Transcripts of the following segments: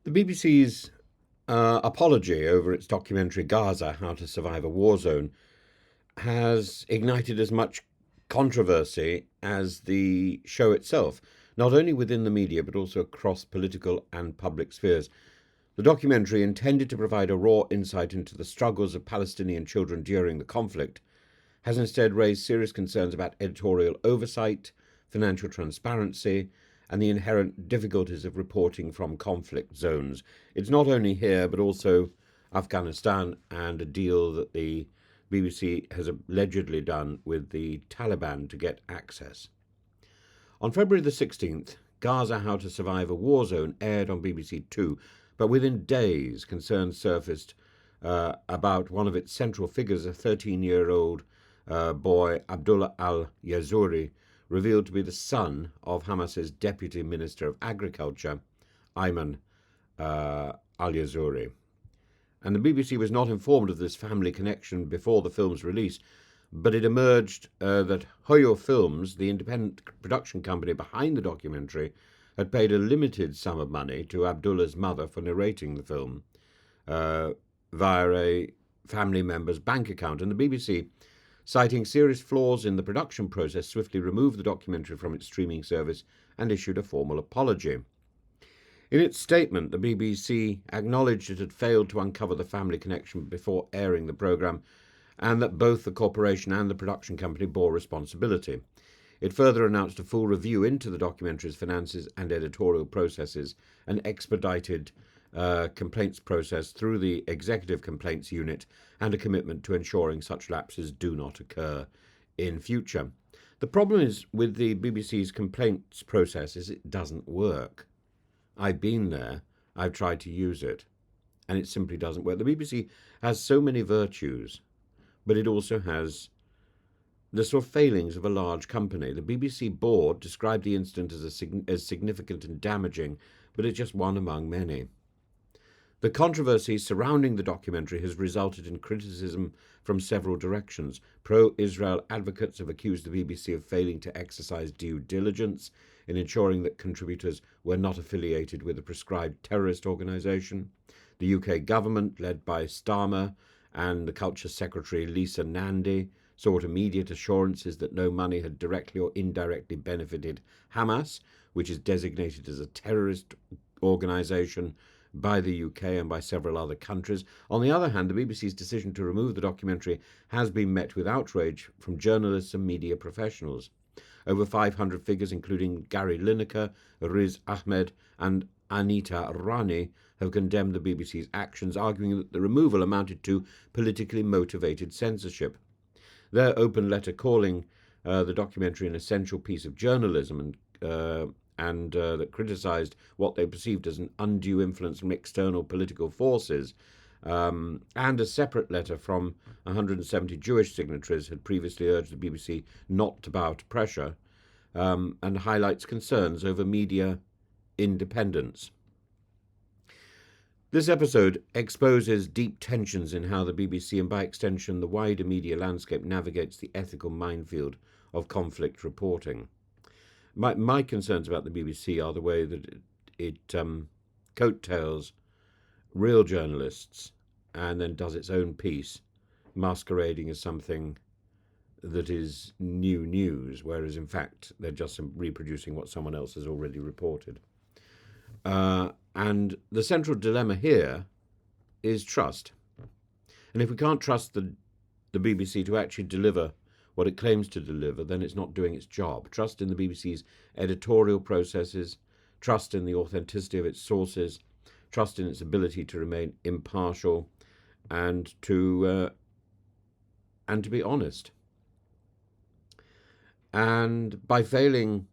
The BBC's apology over its documentary Gaza, How to Survive a War Zone, has ignited as much controversy as the show itself, not only within the media but also across political and public spheres. The documentary, intended to provide a raw insight into the struggles of Palestinian children during the conflict, has instead raised serious concerns about editorial oversight, financial transparency, and the inherent difficulties of reporting from conflict zones. It's not only here, but also Afghanistan and a deal that the BBC has allegedly done with the Taliban to get access. On February the 16th, Gaza, How to Survive a War Zone aired on BBC Two, but within days concerns surfaced about one of its central figures, a 13-year-old boy, Abdullah Al-Yazouri, revealed to be the son of Hamas's Deputy Minister of Agriculture, Ayman Al-Yazouri. And the BBC was not informed of this family connection before the film's release, but it emerged that Hoyo Films, the independent production company behind the documentary, had paid a limited sum of money to Abdullah's mother for narrating the film via a family member's bank account. And the BBC, citing serious flaws in the production process, swiftly removed the documentary from its streaming service and issued a formal apology. In its statement, the BBC acknowledged it had failed to uncover the family connection before airing the programme, and that both the corporation and the production company bore responsibility. It further announced a full review into the documentary's finances and editorial processes, an expedited complaints process through the Executive Complaints Unit, and a commitment to ensuring such lapses do not occur in future. The problem is with the BBC's complaints process is it doesn't work. I've been there, I've tried to use it, and it simply doesn't work. The BBC has so many virtues, but it also has the sort of failings of a large company. The BBC board described the incident as significant and damaging, but it's just one among many. The controversy surrounding the documentary has resulted in criticism from several directions. Pro-Israel advocates have accused the BBC of failing to exercise due diligence in ensuring that contributors were not affiliated with a prescribed terrorist organisation. The UK government, led by Starmer and the Culture Secretary Lisa Nandy, sought immediate assurances that no money had directly or indirectly benefited Hamas, which is designated as a terrorist organisation by the UK and by several other countries. On the other hand, the BBC's decision to remove the documentary has been met with outrage from journalists and media professionals. Over 500 figures, including Gary Lineker, Riz Ahmed and Anita Rani, have condemned the BBC's actions, arguing that the removal amounted to politically motivated censorship. Their open letter calling the documentary an essential piece of journalism and that criticised what they perceived as an undue influence from external political forces, and a separate letter from 170 Jewish signatories had previously urged the BBC not to bow to pressure, and highlights concerns over media independence. This episode exposes deep tensions in how the BBC, and by extension the wider media landscape, navigates the ethical minefield of conflict reporting. My concerns about the BBC are the way that it coattails real journalists and then does its own piece, masquerading as something that is new news, whereas in fact they're just reproducing what someone else has already reported. And the central dilemma here is trust. And if we can't trust the BBC to actually deliver what it claims to deliver, then it's not doing its job. Trust in the BBC's editorial processes, trust in the authenticity of its sources, trust in its ability to remain impartial and to be honest. And by failing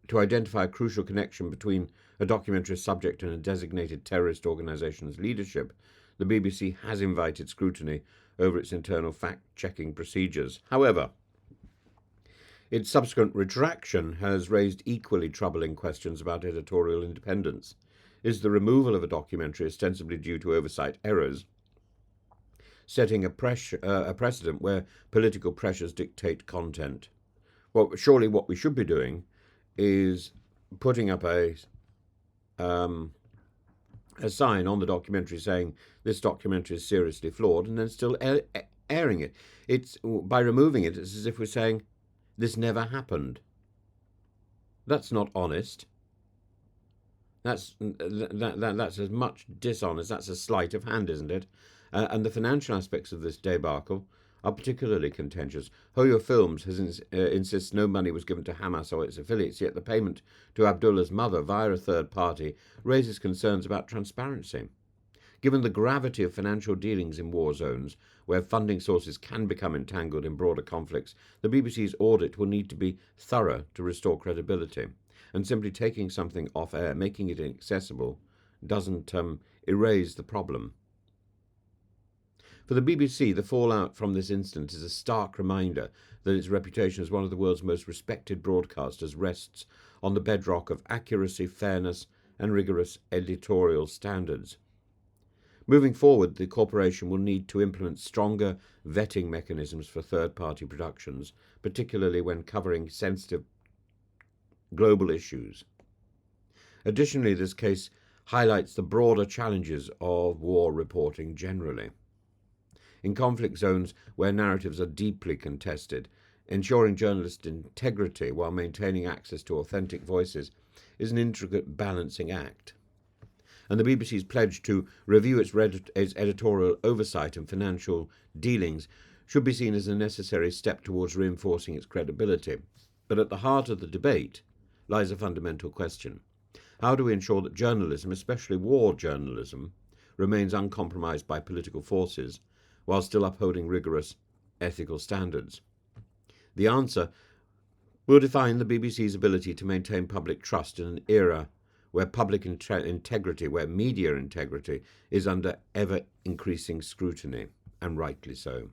to identify a crucial connection between a documentary subject and a designated terrorist organisation's leadership, the BBC has invited scrutiny over its internal fact-checking procedures. However, its subsequent retraction has raised equally troubling questions about editorial independence. Is the removal of a documentary ostensibly due to oversight errors, setting a precedent where political pressures dictate content? Well, surely what we should be doing is putting up a a sign on the documentary saying this documentary is seriously flawed, and then still airing it. It's by removing it, it's as if we're saying this never happened. That's not honest. That's as much dishonest. That's a sleight of hand, isn't it? And the financial aspects of this debacle are particularly contentious. Hoyo Films insists no money was given to Hamas or its affiliates, yet the payment to Abdullah's mother via a third party raises concerns about transparency. Given the gravity of financial dealings in war zones, where funding sources can become entangled in broader conflicts, the BBC's audit will need to be thorough to restore credibility. And simply taking something off air, making it inaccessible, doesn't erase the problem. For the BBC, the fallout from this incident is a stark reminder that its reputation as one of the world's most respected broadcasters rests on the bedrock of accuracy, fairness, and rigorous editorial standards. Moving forward, the corporation will need to implement stronger vetting mechanisms for third-party productions, particularly when covering sensitive global issues. Additionally, this case highlights the broader challenges of war reporting generally. In conflict zones where narratives are deeply contested, ensuring journalist integrity while maintaining access to authentic voices is an intricate balancing act. And the BBC's pledge to review its editorial oversight and financial dealings should be seen as a necessary step towards reinforcing its credibility. But at the heart of the debate lies a fundamental question. How do we ensure that journalism, especially war journalism, remains uncompromised by political forces while still upholding rigorous ethical standards? The answer will define the BBC's ability to maintain public trust in an era where public integrity, where media integrity, is under ever-increasing scrutiny, and rightly so.